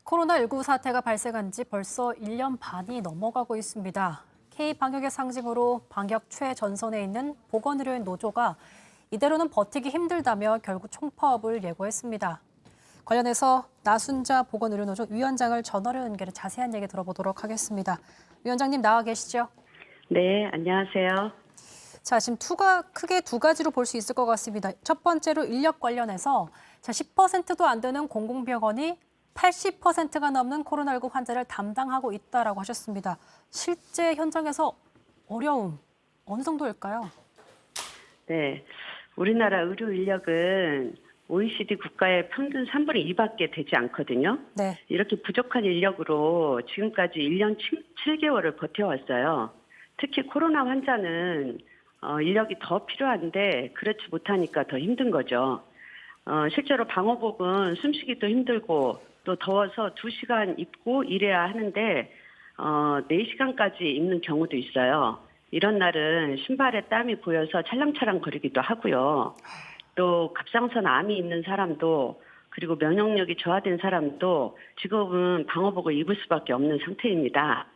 코로나19 사태가 발생한 지 벌써 1년 반이 넘어가고 있습니다. K-방역의 상징으로 방역 최전선에 있는 보건의료인 노조가 이대로는 버티기 힘들다며 결국 총파업을 예고했습니다. 관련해서 나순자 보건의료노조 위원장을 전화로 연결해 자세한 얘기 들어보도록 하겠습니다. 위원장님 나와 계시죠? 네, 안녕하세요. 자, 지금 크게 두 가지로 볼 수 있을 것 같습니다. 첫 번째로 인력 관련해서 10%도 안 되는 공공병원이 80%가 넘는 코로나19 환자를 담당하고 있다라고 하셨습니다. 실제 현장에서 어려움 어느 정도일까요? 네, 우리나라 의료 인력은 OECD 국가의 평균 3분의 2밖에 되지 않거든요. 네. 이렇게 부족한 인력으로 지금까지 1년 7개월을 버텨왔어요. 특히 코로나 환자는 인력이 더 필요한데 그렇지 못하니까 더 힘든 거죠. 실제로 방호복은 숨쉬기도 힘들고 또 더워서 2시간 입고 일해야 하는데 4시간까지 입는 경우도 있어요. 이런 날은 신발에 땀이 고여서 찰랑찰랑 거리기도 하고요. 또 갑상선 암이 있는 사람도 그리고 면역력이 저하된 사람도 지금은 방호복을 입을 수밖에 없는 상태입니다.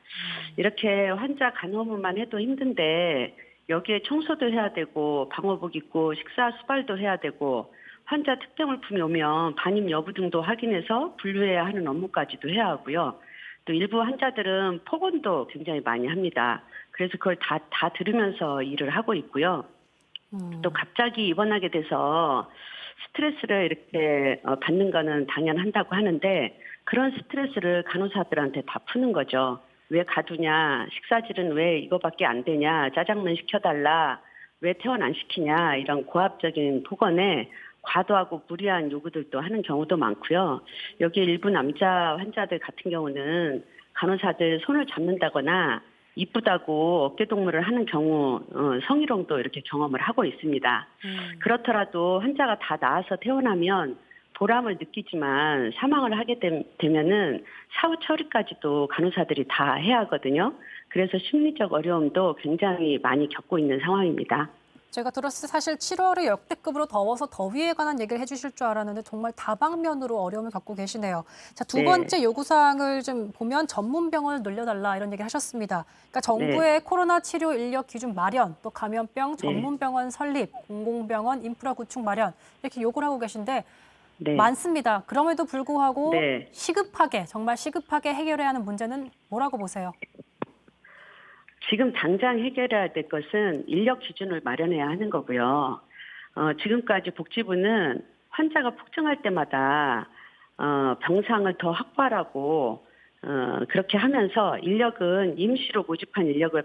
이렇게 환자 간호문만 해도 힘든데 여기에 청소도 해야 되고 방호복 입고 식사 수발도 해야 되고 환자 특정물품이 오면 반입 여부 등도 확인해서 분류해야 하는 업무까지도 해야 하고요. 또 일부 환자들은 폭언도 굉장히 많이 합니다. 그래서 그걸 다 들으면서 일을 하고 있고요. 또 갑자기 입원하게 돼서 스트레스를 이렇게 받는 거는 당연한다고 하는데 그런 스트레스를 간호사들한테 다 푸는 거죠. 왜 가두냐, 식사질은 왜 이거밖에 안 되냐, 짜장면 시켜달라, 왜 퇴원 안 시키냐 이런 고압적인 폭언에 과도하고 무리한 요구들도 하는 경우도 많고요. 여기 일부 남자 환자들 같은 경우는 간호사들 손을 잡는다거나 이쁘다고 어깨동무를 하는 경우 성희롱도 이렇게 경험을 하고 있습니다. 그렇더라도 환자가 다 나아서 퇴원하면 보람을 느끼지만 사망을 하게 되면은 사후 처리까지도 간호사들이 다 해야 하거든요. 그래서 심리적 어려움도 굉장히 많이 겪고 있는 상황입니다. 제가 들었을 때 사실 7월에 역대급으로 더워서 더위에 관한 얘기를 해주실 줄 알았는데 정말 다방면으로 어려움을 겪고 계시네요. 자, 두 번째 요구사항을 좀 보면 전문병원을 늘려달라 이런 얘기를 하셨습니다. 그러니까 정부의 코로나 치료 인력 기준 마련, 또 감염병 전문병원 설립, 공공병원 인프라 구축 마련 이렇게 요구를 하고 계신데 많습니다. 그럼에도 불구하고 시급하게 정말 시급하게 해결해야 하는 문제는 뭐라고 보세요? 지금 당장 해결해야 될 것은 인력 기준을 마련해야 하는 거고요. 지금까지 복지부는 환자가 폭증할 때마다 병상을 더 확보하라고 그렇게 하면서 인력은 임시로 모집한 인력을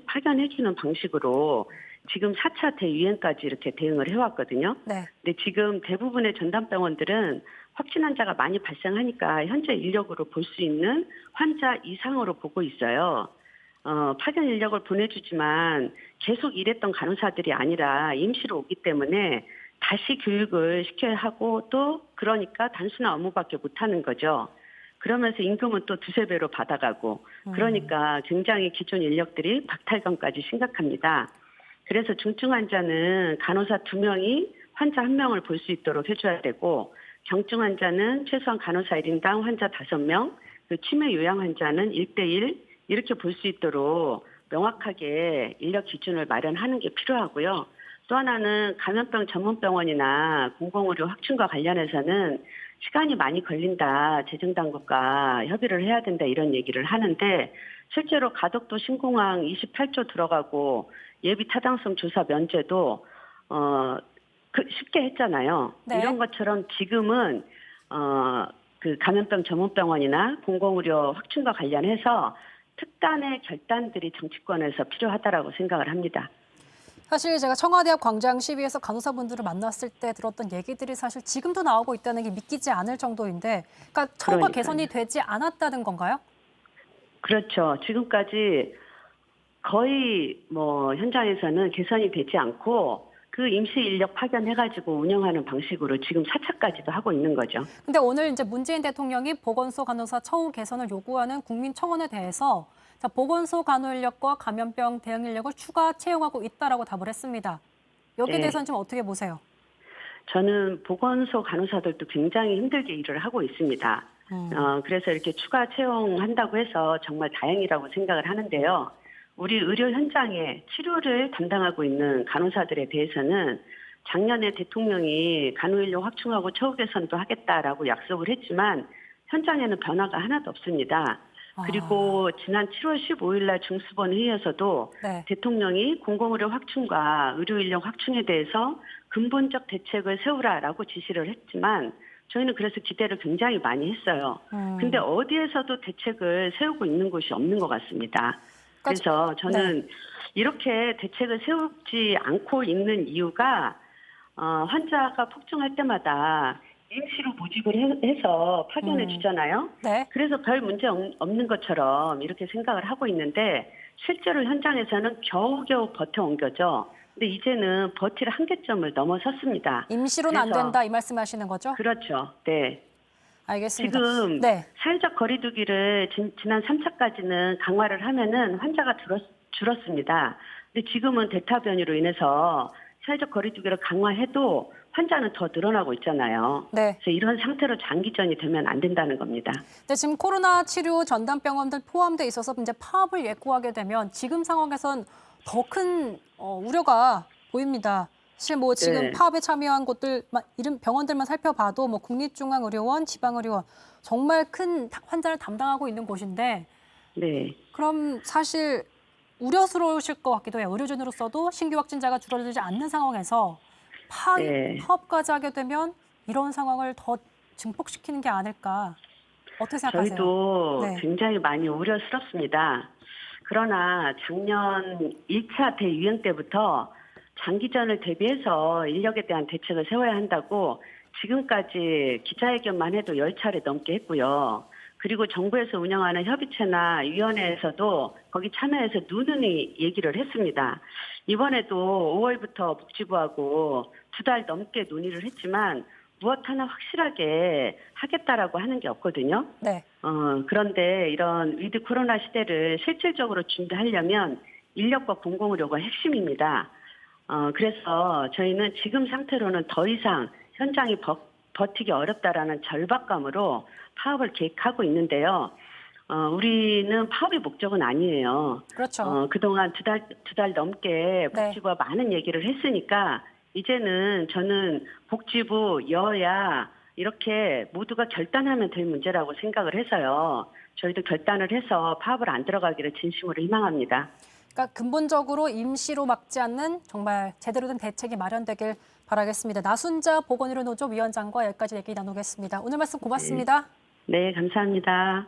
파견해주는 방식으로 지금 4차 대유행까지 이렇게 대응을 해왔거든요. 네. 근데 지금 대부분의 전담병원들은 확진 환자가 많이 발생하니까 현재 인력으로 볼 수 있는 환자 이상으로 보고 있어요. 파견 인력을 보내주지만 계속 일했던 간호사들이 아니라 임시로 오기 때문에 다시 교육을 시켜야 하고 또 그러니까 단순한 업무밖에 못하는 거죠. 그러면서 임금은 또 두세 배로 받아가고 그러니까 굉장히 기존 인력들이 박탈감까지 심각합니다. 그래서 중증 환자는 간호사 2명이 환자 1명을 볼 수 있도록 해줘야 되고 경증 환자는 최소한 간호사 1인당 환자 5명, 그 치매 요양 환자는 1대1 이렇게 볼 수 있도록 명확하게 인력 기준을 마련하는 게 필요하고요. 또 하나는 감염병 전문병원이나 공공의료 확충과 관련해서는 시간이 많이 걸린다. 재정당국과 협의를 해야 된다. 이런 얘기를 하는데 실제로 가덕도 신공항 28조 들어가고 예비 타당성 조사 면제도 쉽게 했잖아요. 네. 이런 것처럼 지금은 그 감염병 전문병원이나 공공의료 확충과 관련해서 특단의 결단들이 정치권에서 필요하다라고 생각을 합니다. 사실 제가 청와대 앞 광장 시위에서 간호사분들을 만났을 때 들었던 얘기들이 사실 지금도 나오고 있다는 게 믿기지 않을 정도인데, 그러니까 처우가 개선이 되지 않았다는 건가요? 그렇죠. 지금까지 거의 현장에서는 개선이 되지 않고 그 임시 인력 파견해가지고 운영하는 방식으로 지금 4차까지도 하고 있는 거죠. 근데 오늘 이제 문재인 대통령이 보건소 간호사 처우 개선을 요구하는 국민청원에 대해서 보건소 간호 인력과 감염병 대응 인력을 추가 채용하고 있다라고 답을 했습니다. 여기에 대해서는 좀 어떻게 보세요? 저는 보건소 간호사들도 굉장히 힘들게 일을 하고 있습니다. 그래서 이렇게 추가 채용한다고 해서 정말 다행이라고 생각을 하는데요. 우리 의료 현장에 치료를 담당하고 있는 간호사들에 대해서는 작년에 대통령이 간호인력 확충하고 처우 개선도 하겠다라고 약속을 했지만 현장에는 변화가 하나도 없습니다. 그리고 지난 7월 15일 날 중수본 회의에서도 네. 대통령이 공공의료 확충과 의료인력 확충에 대해서 근본적 대책을 세우라라고 지시를 했지만 저희는 그래서 기대를 굉장히 많이 했어요. 근데 어디에서도 대책을 세우고 있는 곳이 없는 것 같습니다. 그래서 저는 이렇게 대책을 세우지 않고 있는 이유가 환자가 폭증할 때마다 임시로 모집을 해서 파견해 주잖아요. 네. 그래서 별 문제 없는 것처럼 이렇게 생각을 하고 있는데 실제로 현장에서는 겨우겨우 버텨온거죠. 근데 이제는 버틸 한계점을 넘어섰습니다. 임시로는 안 그래서 된다 이 말씀하시는 거죠? 그렇죠. 네. 알겠습니다. 지금 네. 사회적 거리두기를 지난 3차까지는 강화를 하면은 환자가 줄었습니다. 근데 지금은 델타 변이로 인해서 사회적 거리두기를 강화해도 환자는 더 늘어나고 있잖아요. 네. 그래서 이런 상태로 장기전이 되면 안 된다는 겁니다. 네, 지금 코로나 치료 전담병원들 포함돼 있어서 이제 파업을 예고하게 되면 지금 상황에선 더 큰 우려가 보입니다. 사실 뭐 지금 네. 파업에 참여한 곳들 이름 병원들만 살펴봐도 뭐 국립중앙의료원, 지방의료원 정말 큰 환자를 담당하고 있는 곳인데 네. 그럼 사실 우려스러우실 것 같기도 해요. 의료진으로서도 신규 확진자가 줄어들지 않는 상황에서 네. 파업까지 하게 되면 이런 상황을 더 증폭시키는 게 아닐까. 어떻게 생각하세요? 저희도 네. 굉장히 많이 우려스럽습니다. 그러나 작년 1차 대유행 때부터 장기전을 대비해서 인력에 대한 대책을 세워야 한다고 지금까지 기자회견만 해도 10차례 넘게 했고요. 그리고 정부에서 운영하는 협의체나 위원회에서도 거기 참여해서 누누이 얘기를 했습니다. 이번에도 5월부터 복지부하고 2달 넘게 논의를 했지만 무엇 하나 확실하게 하겠다라고 하는 게 없거든요. 네. 그런데 이런 위드 코로나 시대를 실질적으로 준비하려면 인력과 공공의료가 핵심입니다. 그래서 저희는 지금 상태로는 더 이상 현장이 버티기 어렵다라는 절박감으로 파업을 계획하고 있는데요. 우리는 파업이 목적은 아니에요. 그렇죠. 그동안 두 달 넘게 복지부와 많은 얘기를 했으니까 이제는 저는 복지부, 여야 이렇게 모두가 결단하면 될 문제라고 생각을 해서요. 저희도 결단을 해서 파업을 안 들어가기를 진심으로 희망합니다. 그러니까 근본적으로 임시로 막지 않는 정말 제대로 된 대책이 마련되길 바라겠습니다. 나순자 보건의료노조 위원장과 여기까지 얘기 나누겠습니다. 오늘 말씀 고맙습니다. 네, 감사합니다.